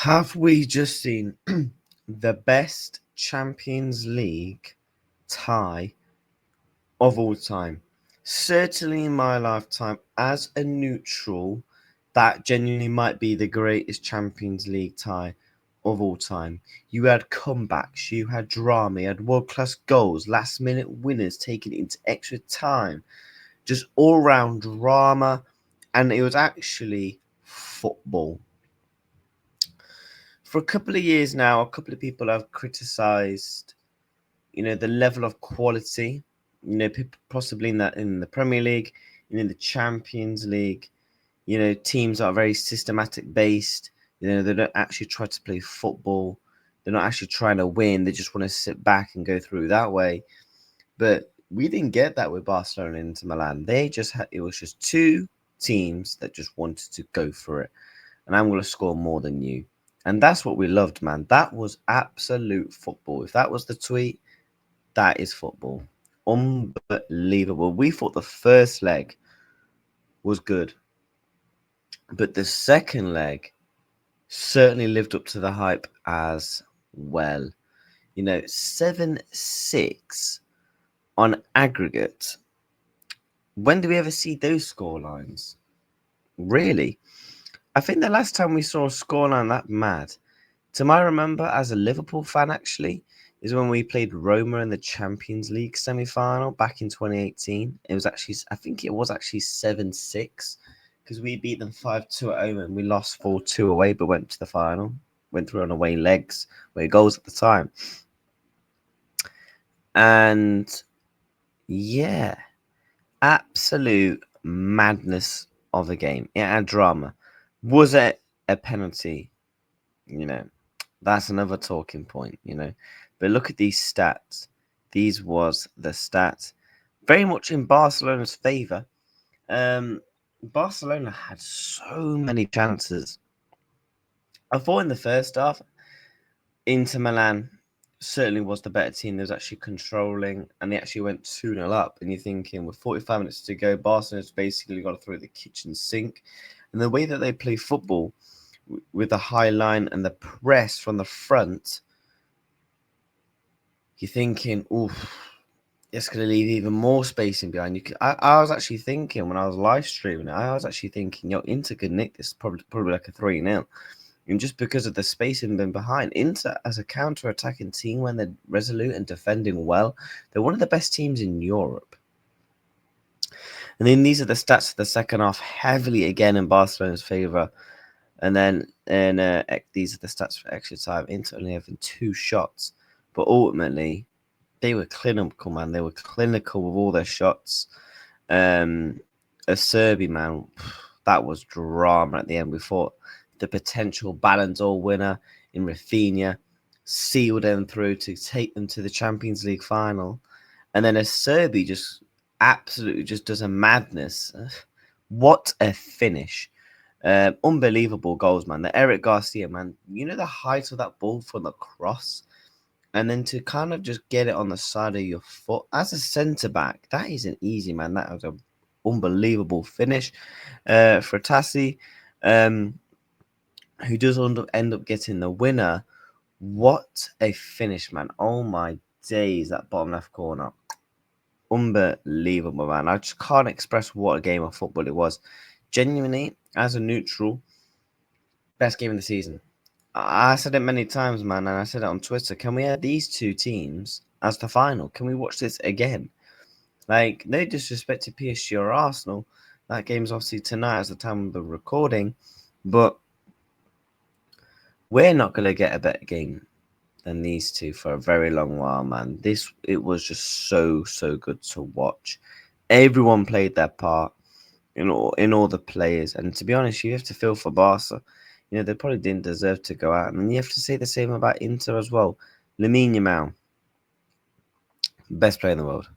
Have we just seen the best Champions League tie of all time? Certainly in my lifetime, as a neutral, that genuinely might be the greatest Champions League tie of all time. You had comebacks, you had drama, you had world class goals, last minute winners taking it into extra time, just all round drama, and it was actually football. For a couple of years now, a couple of people have criticised, the level of quality, possibly in the Premier League, in the Champions League, teams are very systematic based. They don't actually try to play football. They're not actually trying to win. They just want to sit back and go through that way. But we didn't get that with Barcelona and Inter Milan. It was just two teams that just wanted to go for it. And I'm going to score more than you. And that's what we loved, man. That was absolute football. If that was the tweet, that is football. Unbelievable. We thought the first leg was good, but the second leg certainly lived up to the hype as well. 7-6 on aggregate. When do we ever see those score lines? Really? I think the last time we saw a scoreline that mad, to my remember as a Liverpool fan actually, is when we played Roma in the Champions League semi-final back in 2018. I think it was actually 7-6 because we beat them 5-2 at home and we lost 4-2 away, but went to the final, went through on away legs, away goals at the time. And yeah, absolute madness of a game. It had drama. Was it a penalty? That's another talking point, But look at these stats. These was the stats. Very much in Barcelona's favour. Barcelona had so many chances. I thought in the first half, Inter Milan certainly was the better team. They was actually controlling, and they actually went 2-0 up. And you're thinking, with 45 minutes to go, Barcelona's basically got to throw the kitchen sink. And the way that they play football, with the high line and the press from the front, you're thinking, oof, it's going to leave even more space in behind. I was actually thinking when I was live streaming, I was actually thinking, Inter could nick this probably like a 3-0. And just because of the space in them behind, Inter as a counter-attacking team, when they're resolute and defending well, they're one of the best teams in Europe. And then these are the stats for the second half, heavily again in Barcelona's favour. And then these are the stats for extra time. Inter only having 2 shots. But ultimately, they were clinical, man. They were clinical with all their shots. A Serbi, man, that was drama at the end. We thought the potential Ballon d'Or winner in Rafinha sealed them through to take them to the Champions League final. And then a Serbi just absolutely just does a madness. What a finish. Unbelievable goals, man. The Eric Garcia, man. The height of that ball from the cross. And then to kind of just get it on the side of your foot. As a centre-back, that isn't easy, man. That was an unbelievable finish for Tassi, who does end up getting the winner. What a finish, man. Oh, my days, that bottom left corner. Unbelievable, man. I just can't express what a game of football it was. Genuinely, as a neutral, best game of the season. I said it many times, man, and I said it on Twitter. Can we have these two teams as the final? Can we watch this again? Like, no disrespect to PSG or Arsenal. That game's obviously tonight as the time of the recording. But we're not going to get a better game than these two for a very long while, man. It was just so good to watch. Everyone played their part in all the players, and to be honest, you have to feel for Barca. They probably didn't deserve to go out, and you have to say the same about Inter as well. Lamine Yamal, best player in the world,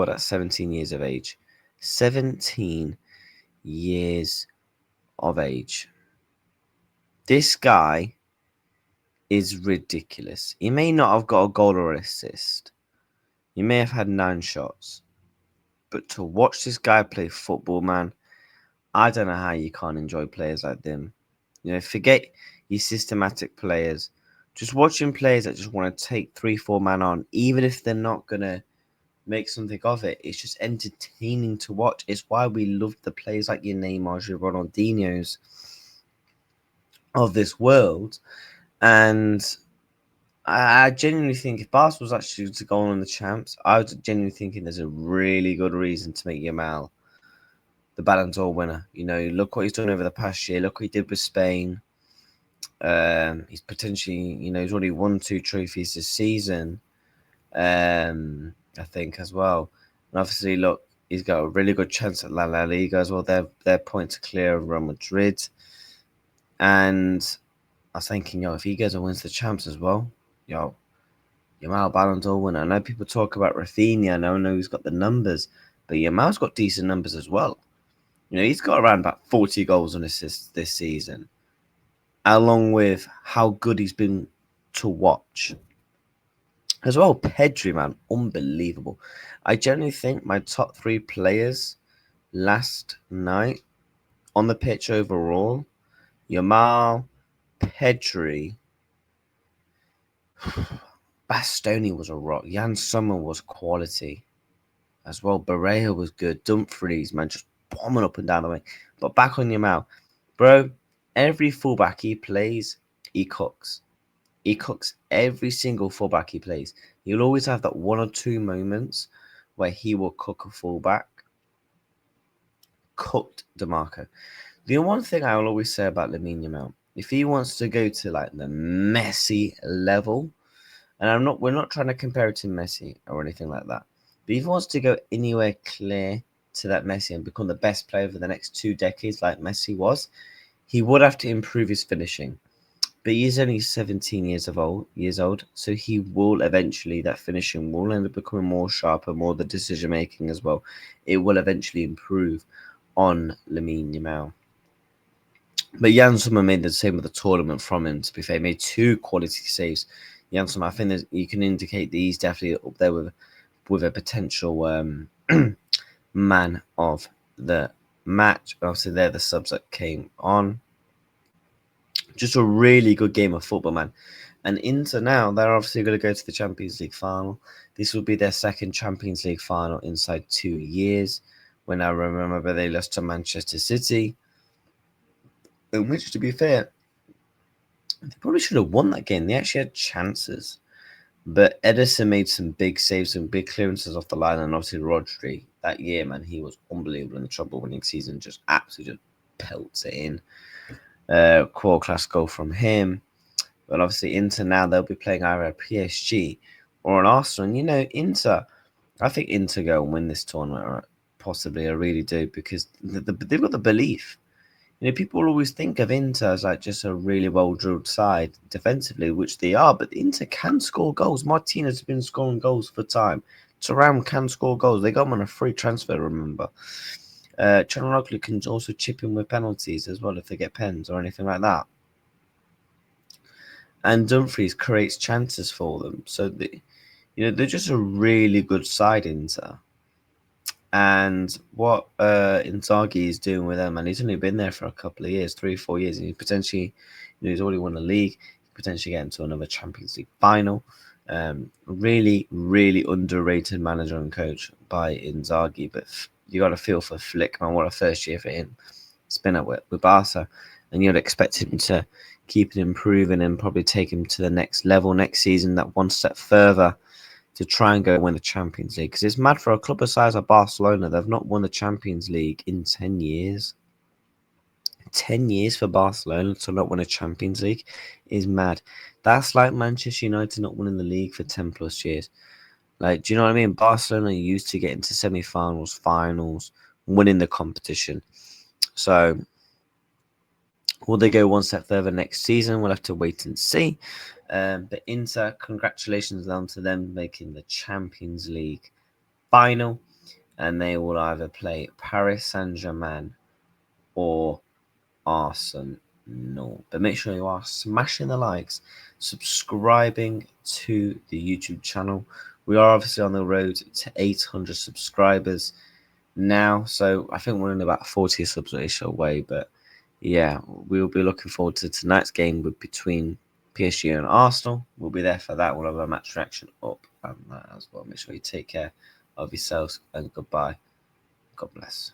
at 17 years of age. 17 years of age. This guy is ridiculous. He may not have got a goal or assist. He may have had 9 shots. But to watch this guy play football, man, I don't know how you can't enjoy players like them. Forget your systematic players. Just watching players that just want to take 3-4 man on, even if they're not gonna make something of it. It's just entertaining to watch. It's why we love the players like your Neymars, your Ronaldinhos of this world. And I genuinely think if Barca was actually to go on the champs, I was genuinely thinking there's a really good reason to make Yamal the Ballon d'Or winner. Look what he's done over the past year. Look what he did with Spain. He's potentially, he's already won 2 trophies this season. I think as well. And obviously, look, he's got a really good chance at La Liga as well. Their points are clear of Real Madrid. And I was thinking, if he goes and wins the champs as well, Yamal Ballon d'Or winner. I know people talk about Rafinha. I know he's got the numbers, but Yamal's got decent numbers as well. He's got around about 40 goals and assists this season, along with how good he's been to watch. As well, Pedri, man, unbelievable. I generally think my top 3 players last night on the pitch overall, Yamal, Pedri, Bastoni was a rock. Jan Sommer was quality as well. Barreja was good. Dumfries, man, just bombing up and down the way. But back on Yamal, bro, every fullback he plays, he cooks. He cooks every single fullback he plays. He'll always have that 1 or 2 moments where he will cook a fullback. Cooked DeMarco. The one thing I will always say about Lamine Yamal, if he wants to go to like the Messi level, and we're not trying to compare it to Messi or anything like that, but if he wants to go anywhere clear to that Messi and become the best player for the next 2 decades like Messi was, he would have to improve his finishing. But he's only 17 years old, so he will eventually, that finishing will end up becoming more sharper, more the decision making as well. It will eventually improve on Lamine Yamal. But Jan Sommer made the same with the tournament from him, to be fair. He made 2 quality saves. Jan Sommer, I think you can indicate that he's definitely up there with a potential man of the match. Obviously, they're the subs that came on. Just a really good game of football, man. And Inter now, they're obviously going to go to the Champions League final. This will be their second Champions League final inside 2 years. When I remember they lost to Manchester City. In which, to be fair, they probably should have won that game. They actually had chances. But Edison made some big saves, some big clearances off the line. And obviously Rodri, that year, man, he was unbelievable in the treble-winning season. Just absolutely just pelts it in. Class goal from him. But obviously Inter now, they'll be playing either a PSG or an Arsenal. And Inter, I think Inter go and win this tournament, or possibly. I really do, because they've got the belief. People always think of Inter as like just a really well-drilled side defensively, which they are, but Inter can score goals. Martinez has been scoring goals for time. Thuram can score goals. They got him on a free transfer, remember. Çalhanoğlu can also chip in with penalties as well if they get pens or anything like that. And Dumfries creates chances for them. So, they're just a really good side, Inter. And what Inzaghi is doing with them, and he's only been there for a couple of years, 3-4 years, and he potentially, he's already won the league, potentially get into another Champions League final. Really, really underrated manager and coach by Inzaghi, but you got to feel for Flick, man. What a first year for him. It's been with Barca, and you'd expect him to keep it improving and probably take him to the next level next season, that one step further, to try and go win the Champions League. Because it's mad for a club the size of Barcelona. They've not won the Champions League in 10 years. 10 years for Barcelona to not win a Champions League is mad. That's like Manchester United not winning the league for 10 plus years. Like, do you know what I mean? Barcelona used to get into semi-finals, finals, winning the competition. So, will they go one step further next season? We'll have to wait and see. But Inter, congratulations down to them making the Champions League final. And they will either play Paris Saint-Germain or Arsenal. But make sure you are smashing the likes, subscribing to the YouTube channel. We are obviously on the road to 800 subscribers now. So I think we're only about 40 subs away. But yeah, we'll be looking forward to tonight's game between PSG and Arsenal. We'll be there for that. We'll have a match reaction up and that as well. Make sure you take care of yourselves and goodbye. God bless.